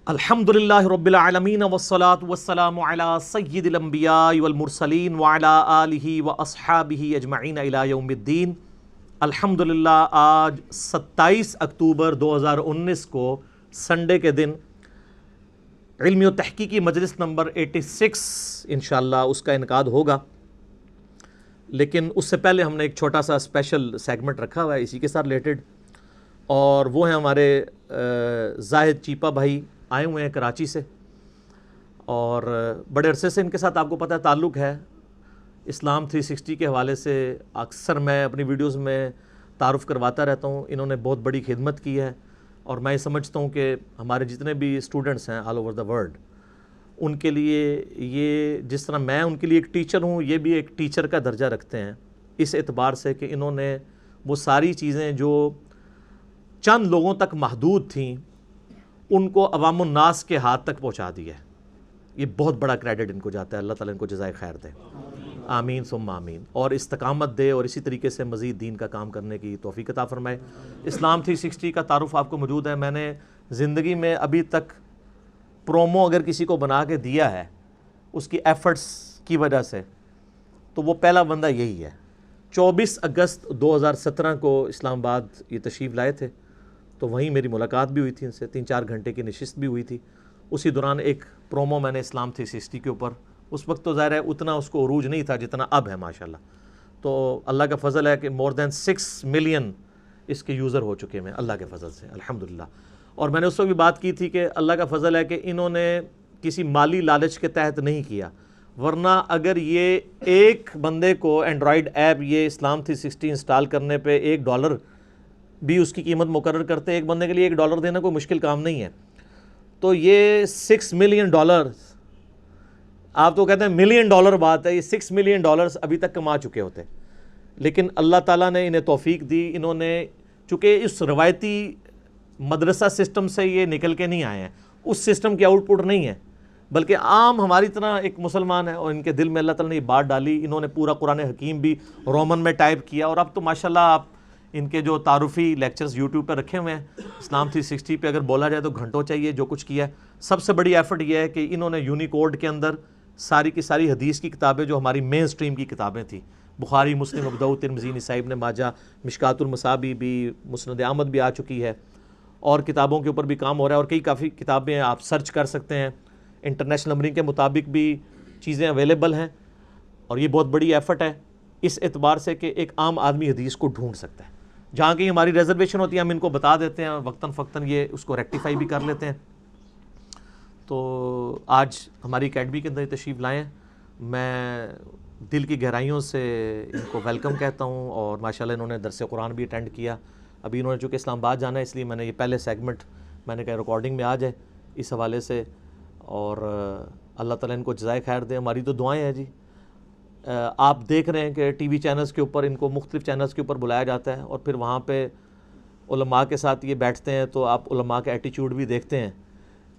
الحمدللہ رب العالمین والصلاة والسلام علی سید الانبیاء والمرسلین وعلی آلہ واصحابہ اجمعین الی یوم الدین۔ الحمدللہ آج 27 اکتوبر 2019 کو سنڈے کے دن علمی و تحقیقی مجلس نمبر 86 انشاءاللہ اس کا انعقاد ہوگا، لیکن اس سے پہلے ہم نے ایک چھوٹا سا اسپیشل سیگمنٹ رکھا ہوا ہے اسی کے ساتھ ریلیٹڈ، اور وہ ہیں ہمارے زاہد چیپا بھائی آئے ہوئے ہیں کراچی سے، اور بڑے عرصے سے ان کے ساتھ آپ کو پتہ ہے تعلق ہے اسلام 360 کے حوالے سے۔ اکثر میں اپنی ویڈیوز میں تعارف کرواتا رہتا ہوں، انہوں نے بہت بڑی خدمت کی ہے، اور میں یہ سمجھتا ہوں کہ ہمارے جتنے بھی اسٹوڈنٹس ہیں آل اوور دا ورلڈ، ان کے لیے یہ جس طرح میں ان کے لیے ایک ٹیچر ہوں، یہ بھی ایک ٹیچر کا درجہ رکھتے ہیں، اس اعتبار سے کہ انہوں نے وہ ساری چیزیں جو چند لوگوں تک محدود تھیں ان کو عوام الناس کے ہاتھ تک پہنچا دیا ہے۔ یہ بہت بڑا کریڈٹ ان کو جاتا ہے، اللہ تعالیٰ ان کو جزائے خیر دے، آمین ثم آمین، اور استقامت دے، اور اسی طریقے سے مزید دین کا کام کرنے کی توفیق عطا فرمائے۔ اسلام 360 کا تعارف آپ کو موجود ہے، میں نے زندگی میں ابھی تک پرومو اگر کسی کو بنا کے دیا ہے اس کی ایفرٹس کی وجہ سے، تو وہ پہلا بندہ یہی ہے۔ 24 اگست 2017 کو اسلام آباد یہ تشریف لائے تھے، تو وہیں میری ملاقات بھی ہوئی تھی ان سے، 3-4 گھنٹے کی نشست بھی ہوئی تھی۔ اسی دوران ایک پرومو میں نے اسلام 360 کے اوپر، اس وقت تو ظاہر ہے اتنا اس کو عروج نہیں تھا جتنا اب ہے ماشاءاللہ، تو اللہ کا فضل ہے کہ مور دین 6 ملین اس کے یوزر ہو چکے ہیں اللہ کے فضل سے الحمدللہ۔ اور میں نے اس وقت بھی بات کی تھی کہ اللہ کا فضل ہے کہ انہوں نے کسی مالی لالچ کے تحت نہیں کیا، ورنہ اگر یہ ایک بندے کو اینڈرائیڈ ایپ یہ اسلام 360 انسٹال کرنے پہ $1 بھی اس کی قیمت مقرر کرتے، ایک بندے کے لیے $1 دینا کوئی مشکل کام نہیں ہے، تو یہ $6 ملین، آپ تو کہتے ہیں ملین ڈالر بات ہے، یہ $6 ملین ابھی تک کما چکے ہوتے، لیکن اللہ تعالیٰ نے انہیں توفیق دی۔ انہوں نے چونکہ اس روایتی مدرسہ سسٹم سے یہ نکل کے نہیں آئے ہیں، اس سسٹم کی آؤٹ پٹ نہیں ہے، بلکہ عام ہماری طرح ایک مسلمان ہے، اور ان کے دل میں اللہ تعالیٰ نے یہ بات ڈالی۔ انہوں نے پورا قرآن حکیم بھی رومن میں ٹائپ کیا، اور اب تو ماشاءاللہ آپ ان کے جو تعارفی لیکچرز یوٹیوب پہ رکھے ہوئے ہیں، اسلام 360 پہ اگر بولا جائے تو گھنٹوں چاہیے جو کچھ کیا ہے۔ سب سے بڑی ایفرٹ یہ ہے کہ انہوں نے یونیکوڈ کے اندر ساری کی ساری حدیث کی کتابیں جو ہماری مین سٹریم کی کتابیں تھیں، بخاری، مسلم، ابو داؤد، ترمذی، نسائی، ابن ماجہ، مشکات المصابیح بھی، مسند احمد بھی آ چکی ہے، اور کتابوں کے اوپر بھی کام ہو رہا ہے، اور کافی کتابیں آپ سرچ کر سکتے ہیں، انٹرنیشنل نمبرنگ کے مطابق بھی چیزیں اویلیبل ہیں، اور یہ بہت بڑی ایفرٹ ہے اس اعتبار سے کہ ایک عام آدمی حدیث کو ڈھونڈ سکتا ہے۔ جہاں کہیں ہماری ریزرویشن ہوتی ہے ہم ان کو بتا دیتے ہیں، وقتاً فوقتاً یہ اس کو ریکٹیفائی بھی کر لیتے ہیں۔ تو آج ہماری اکیڈمی کے اندر یہ تشریف لائے ہیں، میں دل کی گہرائیوں سے ان کو ویلکم کہتا ہوں، اور ماشاءاللہ انہوں نے درس قرآن بھی اٹینڈ کیا۔ ابھی انہوں نے چونکہ اسلام آباد جانا ہے، اس لیے میں نے یہ پہلے سیگمنٹ میں نے کہا ریکارڈنگ میں آ جائے اس حوالے سے، اور اللہ تعالیٰ ان کو جزائے خیر دے۔ ہماری تو دعائیں ہیں جی، آپ دیکھ رہے ہیں کہ ٹی وی چینلز کے اوپر ان کو مختلف چینلز کے اوپر بلایا جاتا ہے، اور پھر وہاں پہ علماء کے ساتھ یہ بیٹھتے ہیں، تو آپ علماء کا ایٹیچیوڈ بھی دیکھتے ہیں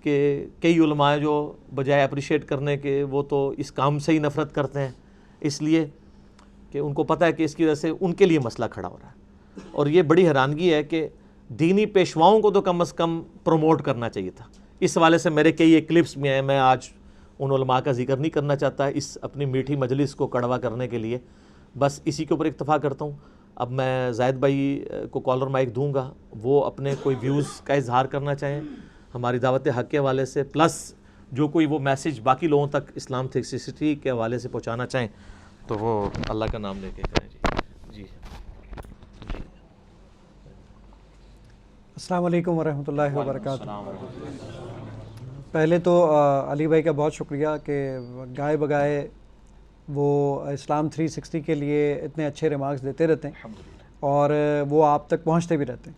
کہ کئی علماء جو بجائے اپریشیٹ کرنے کے وہ تو اس کام سے ہی نفرت کرتے ہیں، اس لیے کہ ان کو پتہ ہے کہ اس کی وجہ سے ان کے لیے مسئلہ کھڑا ہو رہا ہے۔ اور یہ بڑی حیرانگی ہے کہ دینی پیشواؤں کو تو کم از کم پروموٹ کرنا چاہیے تھا۔ اس حوالے سے میرے کئی ایک کلپس میں ہیں، میں آج ان علماء کا ذکر نہیں کرنا چاہتا اس اپنی میٹھی مجلس کو کڑوا کرنے کے لیے، بس اسی کے اوپر اکتفا کرتا ہوں۔ اب میں زاہد بھائی کو کالر مائک دوں گا، وہ اپنے کوئی ویوز کا اظہار کرنا چاہیں ہماری دعوت حق کے حوالے سے، پلس جو کوئی وہ میسج باقی لوگوں تک اسلام 360 کے حوالے سے پہنچانا چاہیں تو وہ اللہ کا نام لے کے کریں جی۔ السلام علیکم ورحمۃ اللہ وبرکاتہ۔ پہلے تو علی بھائی کا بہت شکریہ کہ گائے بگائے وہ اسلام 360 کے لیے اتنے اچھے ریمارکس دیتے رہتے ہیں، اور وہ آپ تک پہنچتے بھی رہتے ہیں،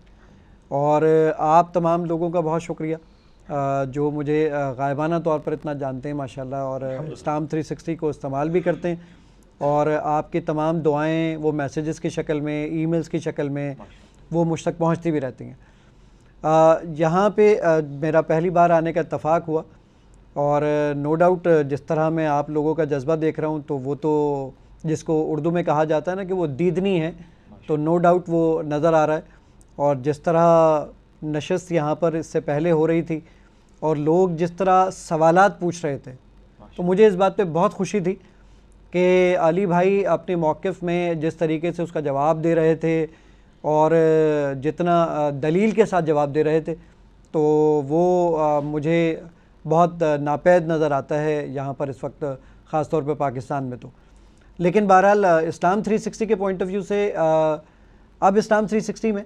اور آپ تمام لوگوں کا بہت شکریہ جو مجھے غائبانہ طور پر اتنا جانتے ہیں ماشاءاللہ، اور اسلام 360 کو استعمال بھی کرتے ہیں، اور آپ کی تمام دعائیں وہ میسیجز کی شکل میں، ای میلز کی شکل میں وہ مجھ تک پہنچتی بھی رہتی ہیں۔ یہاں پہ میرا پہلی بار آنے کا اتفاق ہوا، اور نو ڈاؤٹ جس طرح میں آپ لوگوں کا جذبہ دیکھ رہا ہوں تو وہ تو جس کو اردو میں کہا جاتا ہے نا کہ وہ دیدنی ہے، تو نو ڈاؤٹ وہ نظر آ رہا ہے، اور جس طرح نشست یہاں پر اس سے پہلے ہو رہی تھی اور لوگ جس طرح سوالات پوچھ رہے تھے، تو مجھے اس بات پہ بہت خوشی تھی کہ علی بھائی اپنے موقف میں جس طریقے سے اس کا جواب دے رہے تھے اور جتنا دلیل کے ساتھ جواب دے رہے تھے، تو وہ مجھے بہت ناپید نظر آتا ہے یہاں پر اس وقت، خاص طور پہ پاکستان میں تو. لیکن بہرحال اسلام 360 کے پوائنٹ آف ویو سے اب اسلام 360 میں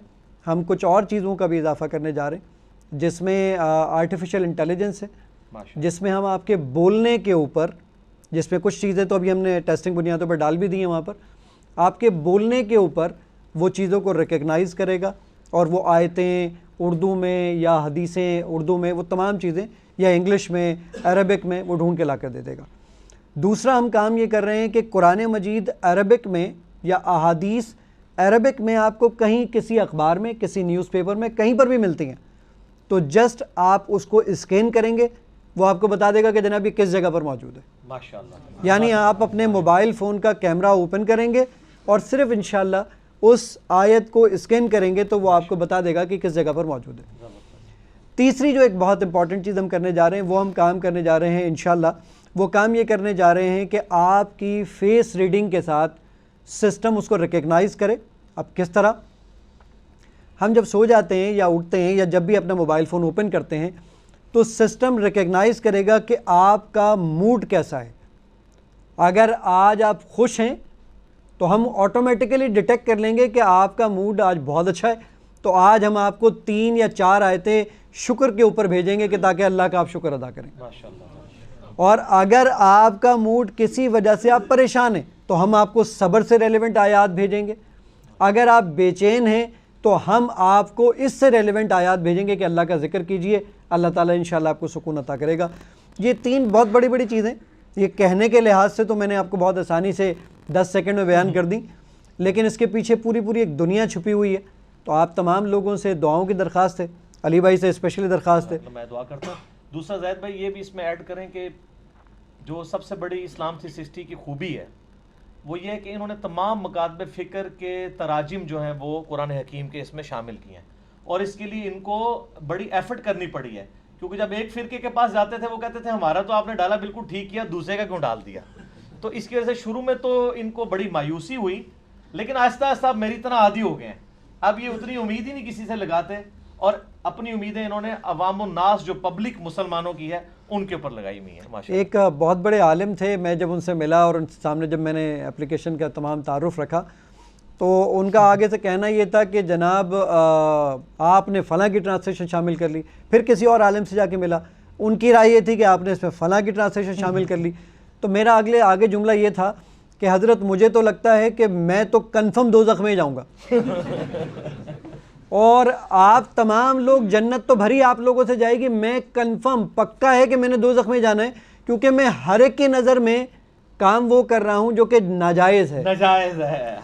ہم کچھ اور چیزوں کا بھی اضافہ کرنے جا رہے ہیں، جس میں آرٹیفیشل انٹیلیجنس ہے، جس میں ہم آپ کے بولنے کے اوپر، جس میں کچھ چیزیں تو ابھی ہم نے ٹیسٹنگ بنیادوں پر ڈال بھی دی ہیں، وہاں پر آپ کے بولنے کے اوپر وہ چیزوں کو ریکگنائز کرے گا، اور وہ آیتیں اردو میں یا حدیثیں اردو میں، وہ تمام چیزیں، یا انگلش میں، عربک میں، وہ ڈھونڈ کے لا کر دے دے گا. دوسرا ہم کام یہ کر رہے ہیں کہ قرآن مجید عربک میں یا احادیث عربک میں آپ کو کہیں کسی اخبار میں، کسی نیوز پیپر میں، کہیں پر بھی ملتی ہیں، تو جسٹ آپ اس کو اسکین کریں گے، وہ آپ کو بتا دے گا کہ جناب یہ کس جگہ پر موجود ہے. ماشاءاللہ. یعنی آپ اپنے موبائل فون کا کیمرہ اوپن کریں گے اور صرف انشاءاللہ اس آیت کو اسکین کریں گے تو وہ آپ کو بتا دے گا کہ کس جگہ پر موجود ہے. تیسری جو ایک بہت امپورٹنٹ چیز ہم کرنے جا رہے ہیں، وہ ہم کام کرنے جا رہے ہیں انشاءاللہ، وہ کام یہ کرنے جا رہے ہیں کہ آپ کی فیس ریڈنگ کے ساتھ سسٹم اس کو ریکگنائز کرے. اب کس طرح؟ ہم جب سو جاتے ہیں یا اٹھتے ہیں یا جب بھی اپنا موبائل فون اوپن کرتے ہیں تو سسٹم ریکگنائز کرے گا کہ آپ کا موڈ کیسا ہے. اگر آج آپ خوش ہیں تو ہم آٹومیٹیکلی ڈیٹیکٹ کر لیں گے کہ آپ کا موڈ آج بہت اچھا ہے، تو آج ہم آپ کو 3 یا 4 آیتیں شکر کے اوپر بھیجیں گے کہ تاکہ اللہ کا آپ شکر ادا کریں. اور اگر آپ کا موڈ کسی وجہ سے آپ پریشان ہیں تو ہم آپ کو صبر سے ریلیونٹ آیات بھیجیں گے. اگر آپ بے چین ہیں تو ہم آپ کو اس سے ریلیونٹ آیات بھیجیں گے کہ اللہ کا ذکر کیجئے، اللہ تعالیٰ انشاءاللہ آپ کو سکون عطا کرے گا. یہ 3 بہت بڑی بڑی چیزیں، یہ کہنے کے لحاظ سے تو میں نے آپ کو بہت آسانی سے 10 سیکنڈ میں بیان کر دیں، لیکن اس کے پیچھے پوری ایک دنیا چھپی ہوئی ہے. تو آپ تمام لوگوں سے دعاؤں کی درخواست ہے، علی بھائی سے اسپیشلی درخواست ہے. میں دعا کرتا ہوں. دوسرا زید بھائی یہ بھی اس میں ایڈ کریں کہ جو سب سے بڑی اسلام 360 کی خوبی ہے وہ یہ ہے کہ انہوں نے تمام مکاتب فکر کے تراجم جو ہیں وہ قرآن حکیم کے اس میں شامل کیے ہیں، اور اس کے لیے ان کو بڑی ایفرٹ کرنی پڑی ہے، کیونکہ جب ایک فرقے کے پاس جاتے تھے وہ کہتے تھے ہمارا تو آپ نے ڈالا بالکل ٹھیک کیا، دوسرے کا کیوں ڈال دیا. تو اس کی وجہ سے شروع میں تو ان کو بڑی مایوسی ہوئی، لیکن آہستہ آہستہ اب میری طرح عادی ہو گئے ہیں. اب یہ اتنی امید ہی نہیں کسی سے لگاتے، اور اپنی امیدیں انہوں نے عوام الناس جو پبلک مسلمانوں کی ہے ان کے اوپر لگائی ہوئی ہیں. ایک بہت بڑے عالم تھے، میں جب ان سے ملا اور ان سامنے جب میں نے اپلیکیشن کا تمام تعارف رکھا تو ان کا آگے سے کہنا یہ تھا کہ جناب آپ نے فلاں کی ٹرانسلیشن شامل کر لی. پھر کسی اور عالم سے جا کے ملا، ان کی رائے یہ تھی کہ آپ نے اس میں فلاں کی ٹرانسلیشن شامل کر لی. تو میرا آگے جملہ یہ تھا کہ حضرت مجھے تو لگتا ہے کہ میں تو کنفرم دوزخ میں جاؤں گا اور آپ تمام لوگ، جنت تو بھری آپ لوگوں سے جائے گی، میں کنفرم پکا ہے کہ میں نے دوزخ میں جانا ہے، کیونکہ میں ہر ایک کی نظر میں کام وہ کر رہا ہوں جو کہ ناجائز ہے،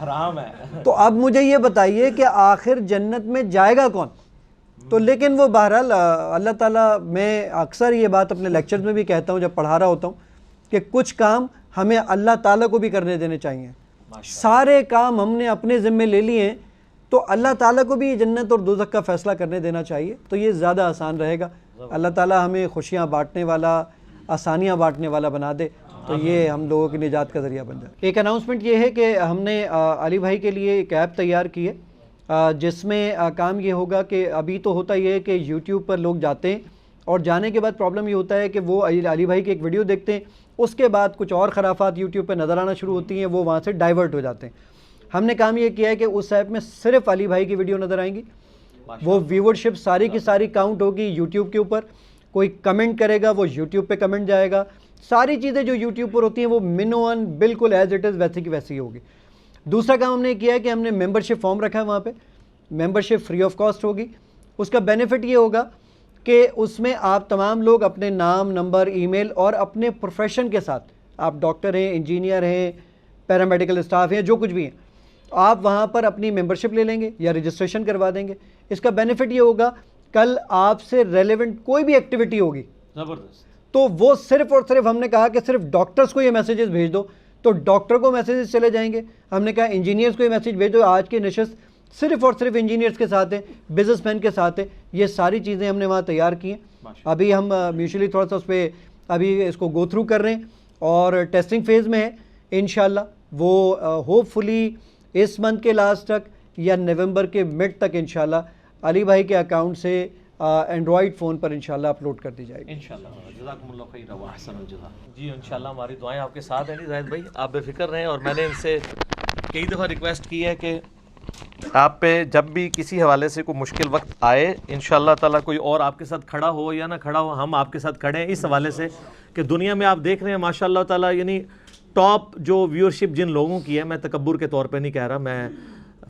حرام ہے. تو اب مجھے یہ بتائیے کہ آخر جنت میں جائے گا کون؟ تو لیکن وہ بہرحال اللہ تعالیٰ، میں اکثر یہ بات اپنے لیکچرز میں بھی کہتا ہوں جب پڑھا رہا ہوتا ہوں کہ کچھ کام ہمیں اللہ تعالیٰ کو بھی کرنے دینے چاہیے. سارے کام ہم نے اپنے ذمے لے لیے ہیں تو اللہ تعالیٰ کو بھی جنت اور دوزخ کا فیصلہ کرنے دینا چاہیے، تو یہ زیادہ آسان رہے گا. اللہ تعالیٰ ہمیں خوشیاں بانٹنے والا، آسانیاں بانٹنے والا بنا دے، تو یہ ہم لوگوں کی نجات کا ذریعہ بن جائے. ایک اناؤنسمنٹ یہ ہے کہ ہم نے علی بھائی کے لیے ایک ایپ تیار کی ہے، جس میں کام یہ ہوگا کہ ابھی تو ہوتا یہ ہے کہ یوٹیوب پر لوگ جاتے ہیں اور جانے کے بعد پرابلم یہ ہوتا ہے کہ وہ علی بھائی کی ایک ویڈیو دیکھتے ہیں، اس کے بعد کچھ اور خرافات یوٹیوب پہ نظر آنا شروع ہوتی ہیں، وہ وہاں سے ڈائیورٹ ہو جاتے ہیں. ہم نے کام یہ کیا ہے کہ اس ایپ میں صرف علی بھائی کی ویڈیو نظر آئیں گی، وہ ویورشپ ساری کی ساری کاؤنٹ ہوگی یوٹیوب کے اوپر. کوئی کمنٹ کرے گا وہ یوٹیوب پہ کمنٹ جائے گا، ساری چیزیں جو یوٹیوب پر ہوتی ہیں وہ منوان بالکل ایز اٹ از ویسی کی ویسی ہوگی. دوسرا کام ہم نے کیا ہے کہ ہم نے ممبرشپ فارم رکھا ہے، وہاں پہ ممبرشپ فری آف کاسٹ ہوگی. اس کا بینیفٹ یہ ہوگا کہ اس میں آپ تمام لوگ اپنے نام، نمبر، ای میل اور اپنے پروفیشن کے ساتھ، آپ ڈاکٹر ہیں، انجینئر ہیں، پیرامیڈیکل اسٹاف ہیں، جو کچھ بھی ہیں، آپ وہاں پر اپنی ممبرشپ لے لیں گے یا رجسٹریشن کروا دیں گے. اس کا بینیفٹ یہ ہوگا کل آپ سے ریلیونٹ کوئی بھی ایکٹیویٹی ہوگی تو وہ صرف اور صرف، ہم نے کہا کہ صرف ڈاکٹرز کو یہ میسیجز بھیج دو تو ڈاکٹر کو میسیجز چلے جائیں گے. ہم نے کہا انجینئرز کو یہ میسیج بھیج دو، آج کی نشست صرف اور صرف انجینئرز کے ساتھ ہے، بزنس مین کے ساتھ ہے. یہ ساری چیزیں ہم نے وہاں تیار کی ہیں. ابھی ہم میوچولی تھوڑا سا اس پہ ابھی اس کو گو تھرو کر رہے ہیں اور ٹیسٹنگ فیز میں ہے. انشاءاللہ وہ ہوپ فلی اس منتھ کے لاسٹ تک یا نومبر کے مڈ تک انشاءاللہ علی بھائی کے اکاؤنٹ سے اینڈرائڈ فون پر انشاءاللہ اپلوڈ کر دی جائے گی انشاءاللہ. جزاکم اللہ خیر و احسن الجزاء. جی انشاءاللہ ہماری دعائیں آپ کے ساتھ ہیں جی زاہد بھائی, آپ بے فکر رہیں. اور میں نے ان سے کئی دفعہ ریکویسٹ کی ہے کہ آپ پہ جب بھی کسی حوالے سے کوئی مشکل وقت آئے انشاءاللہ تعالیٰ کوئی اور آپ کے ساتھ کھڑا ہو یا نہ کھڑا ہو, ہم آپ کے ساتھ کھڑے ہیں اس حوالے سے کہ دنیا میں آپ دیکھ رہے ہیں ماشاء اللہ تعالیٰ, یعنی ٹاپ جو ویورشپ جن لوگوں کی ہے, میں تکبر کے طور پہ نہیں کہہ رہا, میں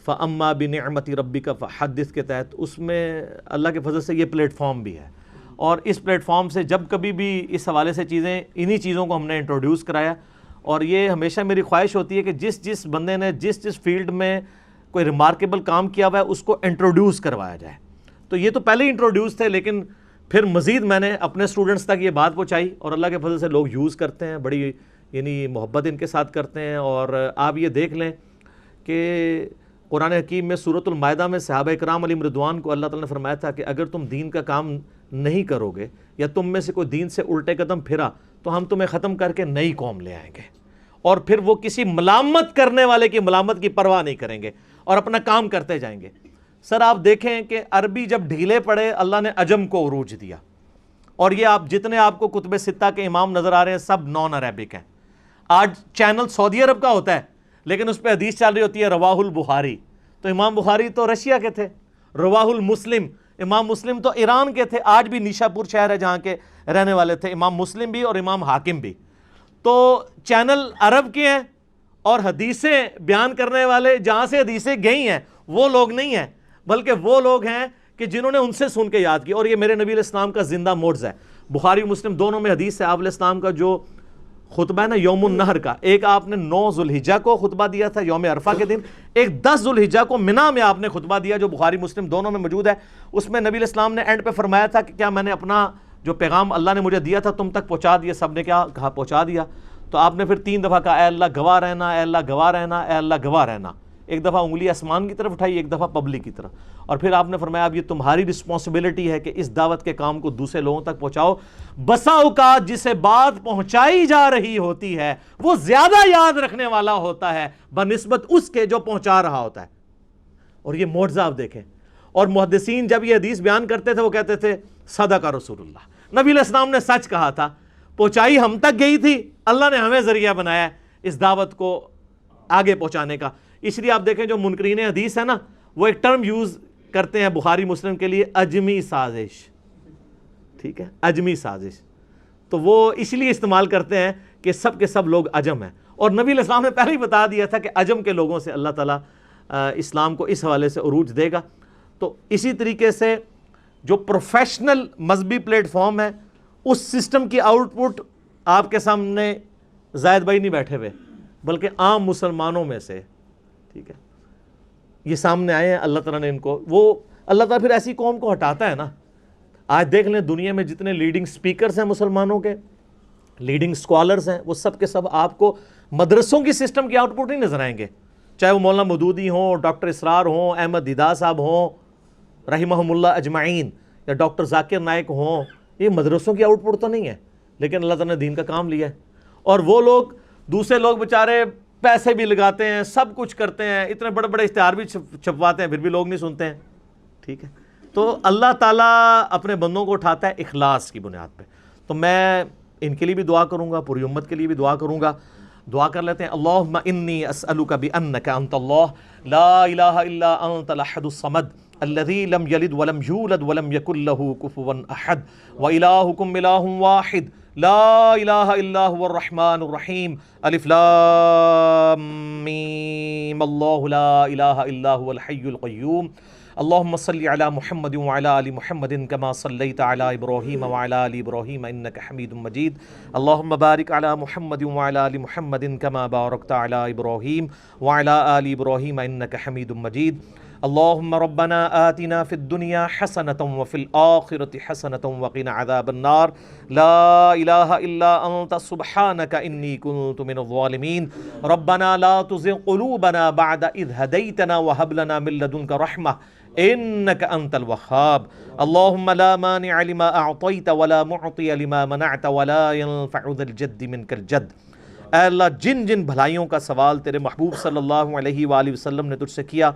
فَأَمَّا بِنِعْمَتِ رَبِّكَ فَحَدِّثْ کے تحت اس میں اللہ کے فضل سے یہ پلیٹ فارم بھی ہے. اور اس پلیٹ فارم سے جب کبھی بھی اس حوالے سے چیزیں, انہی چیزوں کو ہم نے انٹروڈیوس کرایا. اور یہ ہمیشہ میری خواہش ہوتی ہے کہ جس بندے نے جس فیلڈ میں کوئی ریمارکیبل کام کیا ہوا ہے اس کو انٹروڈیوس کروایا جائے. تو یہ تو پہلے ہی انٹروڈیوس تھے, لیکن پھر مزید میں نے اپنے اسٹوڈنٹس تک یہ بات پہنچائی اور اللہ کے فضل سے لوگ یوز کرتے ہیں, بڑی یعنی محبت ان کے ساتھ کرتے ہیں. اور آپ یہ دیکھ لیں کہ قرآن حکیم میں سورۃ المائدہ میں صحابہ اکرام علیہم رضوان کو اللہ تعالیٰ نے فرمایا تھا کہ اگر تم دین کا کام نہیں کرو گے یا تم میں سے کوئی دین سے الٹے قدم پھرا تو ہم تمہیں ختم کر کے نئی قوم لے آئیں گے. اور پھر وہ کسی ملامت کرنے والے کی ملامت کی پرواہ نہیں کریں گے اور اپنا کام کرتے جائیں گے. سر آپ دیکھیں کہ عربی جب ڈھیلے پڑے اللہ نے عجم کو عروج دیا. اور یہ آپ جتنے آپ کو کتب ستہ کے امام نظر آ رہے ہیں سب نان عربک ہیں. آج چینل سعودی عرب کا ہوتا ہے لیکن اس پہ حدیث چل رہی ہوتی ہے رواہ البخاری, تو امام بخاری تو رشیا کے تھے. رواہ المسلم, امام مسلم تو ایران کے تھے, آج بھی نیشا پور شہر ہے جہاں کے رہنے والے تھے امام مسلم بھی اور امام حاکم بھی. تو چینل عرب کے ہیں اور حدیثیں بیان کرنے والے جہاں سے حدیثیں گئی ہیں وہ لوگ نہیں ہیں, بلکہ وہ لوگ ہیں کہ جنہوں نے ان سے سن کے یاد کی. اور یہ میرے نبی علیہ السلام کا زندہ معجزہ ہے. بخاری مسلم دونوں میں حدیث ہے آپ علیہ السلام کا جو خطبہ ہے نا یوم النہر کا, ایک آپ نے 9 ذوالحجہ کو خطبہ دیا تھا یوم عرفہ کے دن, ایک 10 ذوالحجہ کو منی میں آپ نے خطبہ دیا جو بخاری مسلم دونوں میں موجود ہے. اس میں نبی علیہ السلام نے اینڈ پہ فرمایا تھا کہ کیا میں نے اپنا جو پیغام اللہ نے مجھے دیا تھا تم تک پہنچا دیا؟ سب نے کیا کہا پہنچا دیا. تو آپ نے پھر 3 دفعہ کہا اے اللہ گواہ رہنا, اے اللہ گواہ رہنا, اے اللہ گواہ رہنا. ایک دفعہ انگلی آسمان کی طرف اٹھائی, ایک دفعہ پبلک کی طرف. اور پھر آپ نے فرمایا اب یہ تمہاری رسپانسبلٹی ہے کہ اس دعوت کے کام کو دوسرے لوگوں تک پہنچاؤ. بسا اوقات جسے بات پہنچائی جا رہی ہوتی ہے وہ زیادہ یاد رکھنے والا ہوتا ہے بنسبت اس کے جو پہنچا رہا ہوتا ہے. اور یہ معجزہ آپ دیکھیں. اور محدثین جب یہ حدیث بیان کرتے تھے وہ کہتے تھے صدق رسول اللہ, نبی علیہ السلام نے سچ کہا تھا. پہنچائی ہم تک گئی تھی, اللہ نے ہمیں ذریعہ بنایا ہے اس دعوت کو آگے پہنچانے کا. اس لیے آپ دیکھیں جو منکرین حدیث ہے نا وہ ایک ٹرم یوز کرتے ہیں بخاری مسلم کے لیے, اجمی سازش. ٹھیک ہے, اجمی سازش. تو وہ اس لیے استعمال کرتے ہیں کہ سب کے سب لوگ عجم ہیں. اور نبی علیہ السلام نے پہلے ہی بتا دیا تھا کہ عجم کے لوگوں سے اللہ تعالیٰ اسلام کو اس حوالے سے عروج دے گا. تو اسی طریقے سے جو پروفیشنل مذہبی پلیٹ فارم ہے اس سسٹم کی آؤٹ پٹ آپ کے سامنے زاہد بھائی نہیں بیٹھے ہوئے بلکہ عام مسلمانوں میں سے, ٹھیک ہے, یہ سامنے آئے ہیں. اللہ تعالیٰ نے ان کو, وہ اللہ تعالیٰ پھر ایسی قوم کو ہٹاتا ہے نا. آج دیکھ لیں دنیا میں جتنے لیڈنگ سپیکرز ہیں مسلمانوں کے, لیڈنگ سکالرز ہیں, وہ سب کے سب آپ کو مدرسوں کی سسٹم کی آؤٹ پٹ نہیں نظر آئیں گے. چاہے وہ مولانا مودودی ہوں, ڈاکٹر اسرار ہوں, احمد دیدہ صاحب ہوں رحمہم اللہ اجمعین, یا ڈاکٹر ذاکر نائک ہوں, یہ مدرسوں کی آؤٹ پٹ تو نہیں ہے, لیکن اللہ تعالیٰ نے دین کا کام لیا ہے. اور وہ لوگ دوسرے لوگ بیچارے پیسے بھی لگاتے ہیں, سب کچھ کرتے ہیں, اتنے بڑے بڑے اشتہار بھی چھپواتے ہیں, پھر بھی لوگ نہیں سنتے ہیں. ٹھیک ہے, تو اللہ تعالیٰ اپنے بندوں کو اٹھاتا ہے اخلاص کی بنیاد پہ. تو میں ان کے لیے بھی دعا کروں گا, پوری امت کے لیے بھی دعا کروں گا. دعا کر لیتے ہیں. اللہم انی اسألک بانک انت اللہ لا الہ الا انت الاحد الصمد الذي لم يلد ولم يولد ولم يكن له كفوا احد والہکم الہ واحد لا الہ الا هو الرحمن الرحیم الف لام میم اللہ لا الہ الا هو الحی القیوم اللہم صلی علی محمد وعلی آل محمد کما صلیت علی ابراہیم وعلی آل ابراہیم انک حمید مجید اللہم بارک علی محمد وعلی آل محمد کما بارکت علی ابراہیم وعلی آل ابراہیم انک حمید مجید اللہم ربنا آتنا فی الدنیا حسنة وفی الآخرة حسنة وقنا عذاب النار لا الہ الا انت سبحانک انی کنت من الظالمین ربنا لا تزغ قلوبنا بعد اذ ہدیتنا وہب لنا من لدنک رحمہ إنك أنت الوهاب اللهم لا مانع لما أعطيت ولا معطي لما منعت ولا ينفع ذا الجد منك الجد۔ اے اللہ جن جن بھلائیوں کا سوال تیرے محبوب صلی اللہ علیہ وآلہ وسلم نے تجھ سے کیا،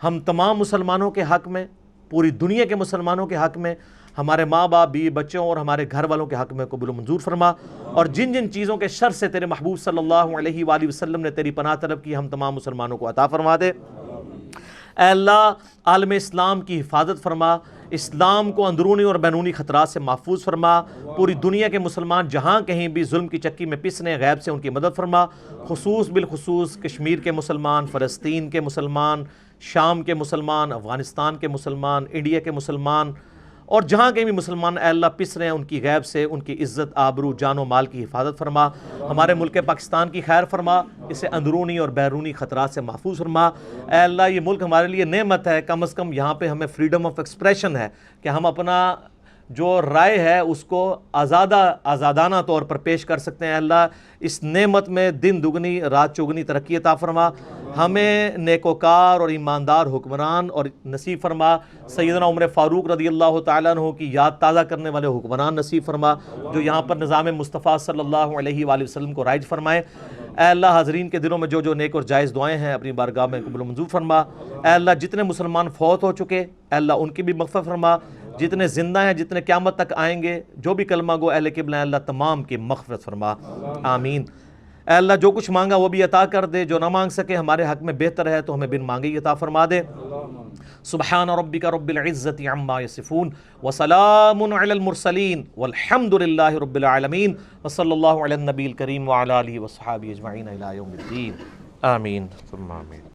ہم تمام مسلمانوں کے حق میں، پوری دنیا کے مسلمانوں کے حق میں، ہمارے ماں باپ، بیوی بچوں اور ہمارے گھر والوں کے حق میں قبول و منظور فرما، اور جن جن چیزوں کے شر سے تیرے محبوب صلی اللہ علیہ وآلہ وسلم نے تیری پناہ طلب کی، ہم تمام مسلمانوں کو عطا فرما دے۔ اے اللہ عالم اسلام کی حفاظت فرما، اسلام کو اندرونی اور بیرونی خطرات سے محفوظ فرما، پوری دنیا کے مسلمان جہاں کہیں بھی ظلم کی چکی میں پسنے، غیب سے ان کی مدد فرما، خصوص بالخصوص کشمیر کے مسلمان، فلسطین کے مسلمان، شام کے مسلمان، افغانستان کے مسلمان، انڈیا کے مسلمان، اور جہاں کہیں بھی مسلمان اے اللہ پس رہے ہیں، ان کی غیب سے ان کی عزت، آبرو، جان و مال کی حفاظت فرما، ہمارے ملک پاکستان کی خیر فرما، اسے اندرونی اور بیرونی خطرات سے محفوظ فرما۔ اے اللہ یہ ملک ہمارے لیے نعمت ہے، کم از کم یہاں پہ ہمیں فریڈم آف ایکسپریشن ہے کہ ہم اپنا جو رائے ہے اس کو آزادانہ طور پر پیش کر سکتے ہیں۔ اللہ اس نعمت میں دن دگنی رات چوگنی ترقی عطا فرما، ہمیں نیکوکار اور ایماندار حکمران اور نصیب فرما، سیدنا عمر فاروق رضی اللہ تعالیٰ عنہ کی یاد تازہ کرنے والے حکمران نصیب فرما، جو یہاں پر نظام مصطفیٰ صلی اللہ علیہ وآلہ وسلم کو رائج فرمائے۔ اے اللہ حاضرین کے دلوں میں جو نیک اور جائز دعائیں ہیں اپنی بارگاہ میں قبول و منظور فرما۔ اے اللہ جتنے مسلمان فوت ہو چکے اے اللہ ان کی بھی مغفرت فرما، جتنے زندہ ہیں، جتنے قیامت تک آئیں گے، جو بھی کلمہ گو اہل قبلہ ہیں، اللہ تمام کی مغفرت فرما، آمین۔ اے اللہ جو کچھ مانگا وہ بھی عطا کر دے، جو نہ مانگ سکے ہمارے حق میں بہتر ہے تو ہمیں بن مانگے ہی عطا فرما دے۔ سبحان ربک رب العزت عما یصفون وسلام علی المرسلین والحمد للہ رب العالمین وصلی اللہ علی النبی الکریم وعلی آلہ وصحبہ اجمعین الی یوم الدین، آمین ثم آمین۔